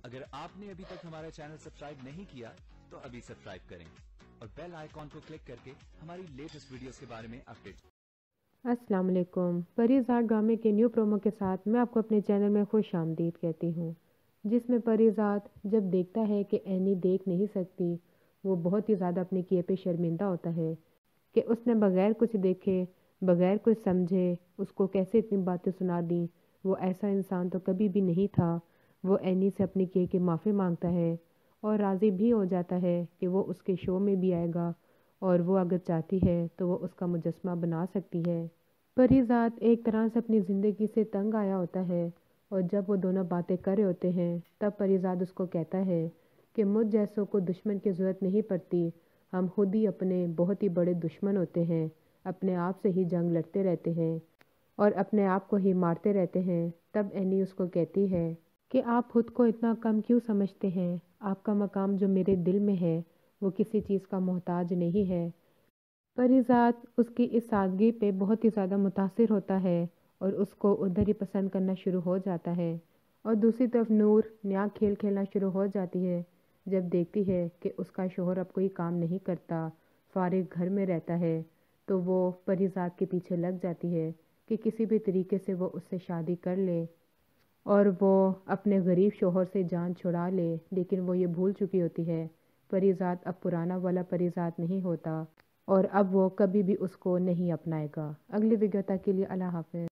اگر آپ نے ابھی تک ہمارا چینل سبسکرائب نہیں کیا تو ابھی سبسکرائب کریں اور بیل آئیکن کو کلک کر کے ہماری لیٹسٹ ویڈیوز کے بارے میں اپڈیٹ۔ السلام علیکم۔ پریز آرٹ ڈرامے کے نیو پرومو کے ساتھ میں آپ کو اپنے چینل میں خوش آمدید کہتی ہوں، جس میں پریز آرٹ جب دیکھتا ہے کہ اینی دیکھ نہیں سکتی، وہ بہت ہی زیادہ اپنے کیے پہ شرمندہ ہوتا ہے کہ اس نے بغیر کچھ دیکھے، بغیر کچھ سمجھے اس کو کیسے اتنی باتیں سنا دیں۔ وہ ایسا انسان تو کبھی بھی نہیں تھا۔ وہ اینی سے اپنے کیے کے معافی مانگتا ہے اور راضی بھی ہو جاتا ہے کہ وہ اس کے شو میں بھی آئے گا اور وہ اگر چاہتی ہے تو وہ اس کا مجسمہ بنا سکتی ہے۔ پریز آرٹ ایک طرح سے اپنی زندگی سے تنگ آیا ہوتا ہے اور جب وہ دونوں باتیں کر رہے ہوتے ہیں تب پریز آرٹ اس کو کہتا ہے کہ مجھ جیسوں کو دشمن کی ضرورت نہیں پڑتی، ہم خود ہی اپنے بہت ہی بڑے دشمن ہوتے ہیں، اپنے آپ سے ہی جنگ لڑتے رہتے ہیں اور اپنے آپ کو ہی مارتے رہتے ہیں۔ تب اینی اس کو کہتی ہے کہ آپ خود کو اتنا کم کیوں سمجھتے ہیں؟ آپ کا مقام جو میرے دل میں ہے وہ کسی چیز کا محتاج نہیں ہے۔ پریز آرٹ اس کی اس سادگی پہ بہت ہی زیادہ متاثر ہوتا ہے اور اس کو ادھر ہی پسند کرنا شروع ہو جاتا ہے، اور دوسری طرف نور نیا کھیل کھیلنا شروع ہو جاتی ہے جب دیکھتی ہے کہ اس کا شوہر اب کوئی کام نہیں کرتا، فارغ گھر میں رہتا ہے، تو وہ پریز آرٹ کے پیچھے لگ جاتی ہے کہ کسی بھی طریقے سے وہ اس سے شادی کر لے اور وہ اپنے غریب شوہر سے جان چھڑا لے۔ لیکن وہ یہ بھول چکی ہوتی ہے پریز آرٹ اب پرانا والا پریز آرٹ نہیں ہوتا اور اب وہ کبھی بھی اس کو نہیں اپنائے گا۔ اگلی ویڈیو تک کے لیے اللہ حافظ۔